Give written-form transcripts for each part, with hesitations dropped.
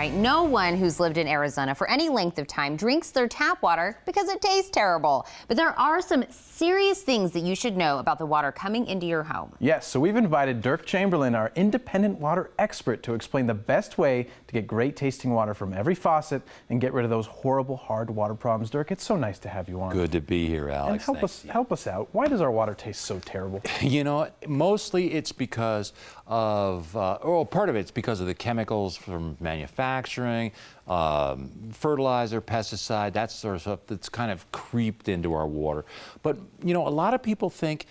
right, no one who's lived in Arizona for any length of time drinks their tap water because it tastes terrible. But there are some serious things that you should know about the water coming into your home. Yes, so we've invited Derk Chamberlin, our independent water expert, to explain the best way to get great tasting water from every faucet and get rid of those horrible hard water problems. Derk, it's so nice to have you on. Good to be here, Alex. And help us out. Why does our water taste so terrible? You know, mostly it's because of, part of it's because of the chemicals from manufacturing, fertilizer, pesticide, that sort of stuff that's kind of creeped into our water. But, you know, a lot of people think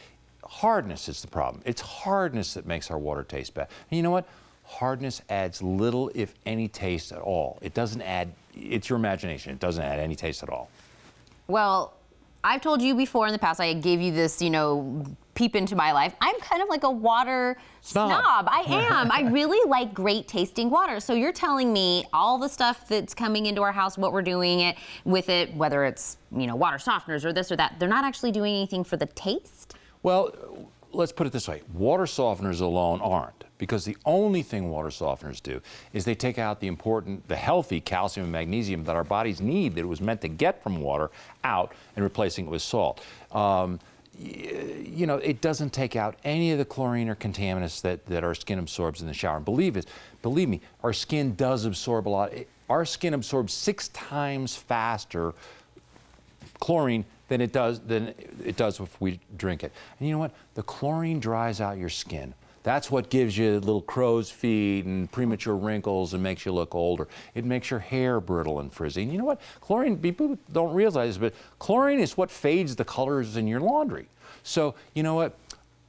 hardness is the problem. It's hardness that makes our water taste bad. And you know what? Hardness adds little, if any, taste at all. It doesn't add, it's your imagination. It doesn't add any taste at all. Well, I've told you before in the past, I gave you this, peep into my life. I'm kind of like a water snob. I am. I really like great tasting water. So you're telling me all the stuff that's coming into our house, what we're doing with it, whether it's, water softeners or this or that, they're not actually doing anything for the taste? Well, let's put it this way. Water softeners alone aren't, because the only thing water softeners do is they take out the healthy calcium and magnesium that our bodies need, that it was meant to get from water, out, and replacing it with salt. It doesn't take out any of the chlorine or contaminants that our skin absorbs in the shower. And believe me, our skin does absorb a lot. Our skin absorbs 6 times faster chlorine than it does if we drink it. And you know what? The chlorine dries out your skin. That's what gives you little crow's feet and premature wrinkles and makes you look older. It makes your hair brittle and frizzy. And you know what? Chlorine, people don't realize, but chlorine is what fades the colors in your laundry. So, you know what?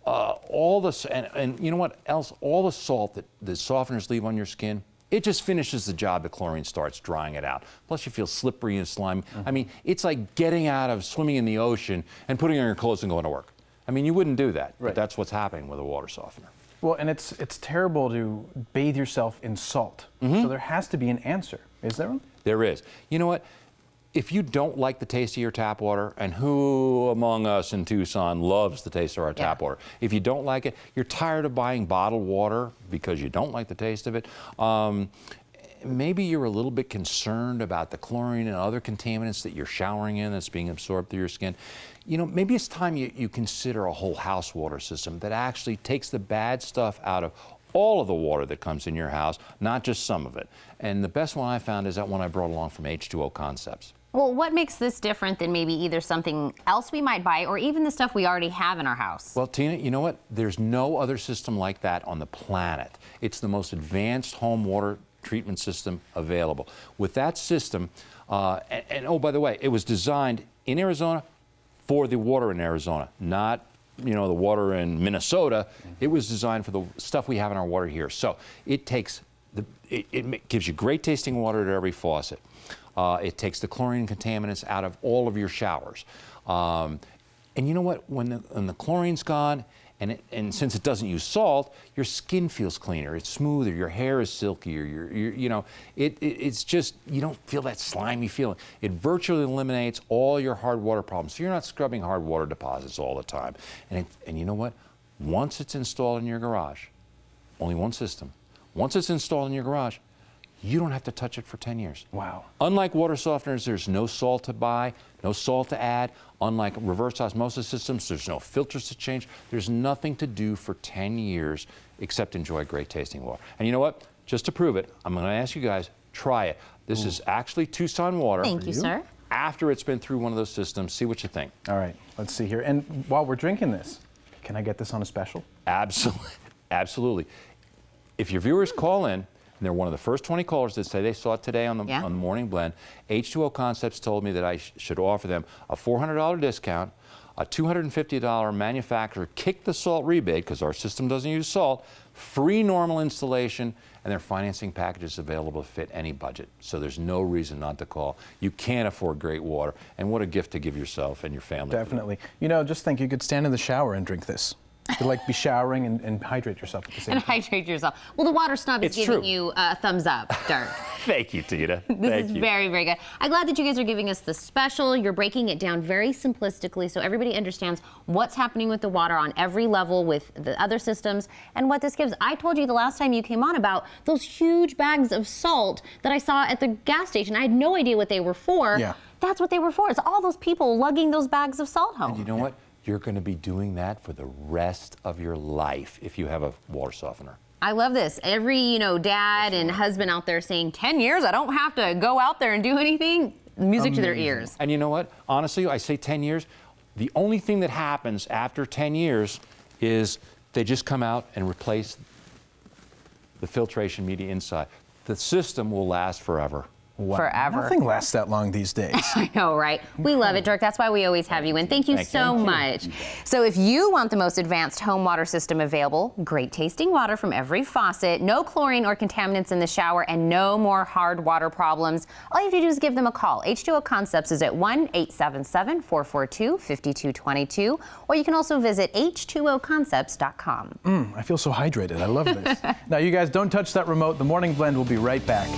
And you know what else? All the salt that the softeners leave on your skin, it just finishes the job that chlorine starts, drying it out. Plus, you feel slippery and slimy. I mean, it's like getting out of swimming in the ocean and putting on your clothes and going to work. I mean, you wouldn't do that, but that's what's happening with a water softener. Well, and it's terrible to bathe yourself in salt. So there has to be an answer. Is there one? There is. You know what? If you don't like the taste of your tap water, and who among us in Tucson loves the taste of our tap water? If you don't like it, you're tired of buying bottled water because you don't like the taste of it, maybe you're a little bit concerned about the chlorine and other contaminants that you're showering in that's being absorbed through your skin. Maybe it's time you consider a whole house water system that actually takes the bad stuff out of all of the water that comes in your house, not just some of it. And the best one I found is that one I brought along from H2O Concepts. Well, what makes this different than maybe either something else we might buy or even the stuff we already have in our house? Well, Tina, you know what? There's no other system like that on the planet. It's the most advanced home water treatment system available. With that system, and oh, by the way, it was designed in Arizona for the water in Arizona, not the water in Minnesota. It was designed for the stuff we have in our water here. So it takes it gives you great tasting water at every faucet. It takes the chlorine contaminants out of all of your showers. And you know what? When the chlorine's gone, and since it doesn't use salt, your skin feels cleaner. It's smoother. Your hair is silkier. It's just, you don't feel that slimy feeling. It virtually eliminates all your hard water problems. So you're not scrubbing hard water deposits all the time. And you know what? Once it's installed in your garage, only one system. Once it's installed in your garage, you don't have to touch it for 10 years. Wow. Unlike water softeners, there's no salt to buy, no salt to add. Unlike reverse osmosis systems, there's no filters to change. There's nothing to do for 10 years except enjoy great tasting water. And you know what? Just to prove it, I'm going to ask you guys, try it. This is actually Tucson water. Thank you, sir. After it's been through one of those systems, see what you think. All right, let's see here. And while we're drinking this, can I get this on a special? Absolutely. Absolutely. If your viewers call in, and they're one of the first 20 callers that say they saw it today on the Morning Blend, H2O Concepts told me that I should offer them a $400 discount, a $250 manufacturer kick the salt rebate, because our system doesn't use salt, free normal installation, and their financing package is available to fit any budget. So there's no reason not to call. You can't afford great water, and what a gift to give yourself and your family. Definitely. Just think you could stand in the shower and drink this. to like be showering and hydrate yourself at the same And time. hydrate yourself. Well, the water snob is It's giving true. you a thumbs up, Derk. Thank you, Tina. This is very, very good. I'm glad that you guys are giving us the special. You're breaking it down very simplistically so everybody understands what's happening with the water on every level with the other systems and what this gives. I told you the last time you came on about those huge bags of salt that I saw at the gas station. I had no idea what they were for. Yeah. That's what they were for. It's all those people lugging those bags of salt home. And you know what? You're going to be doing that for the rest of your life if you have a water softener. I love this. Every, dad and husband out there saying, 10 years, I don't have to go out there and do anything. Music to their ears. And you know what? Honestly, I say 10 years. The only thing that happens after 10 years is they just come out and replace the filtration media inside. The system will last forever. Wow. Forever. Nothing lasts that long these days. I know, right? We love it, Derk. That's why we always have you in. Thank you so much. So if you want the most advanced home water system available, great tasting water from every faucet, no chlorine or contaminants in the shower, and no more hard water problems, all you have to do is give them a call. H2O Concepts is at 1-877-442-5222, or you can also visit H2OConcepts.com. I feel so hydrated. I love this. Now, you guys don't touch that remote. The Morning Blend will be right back.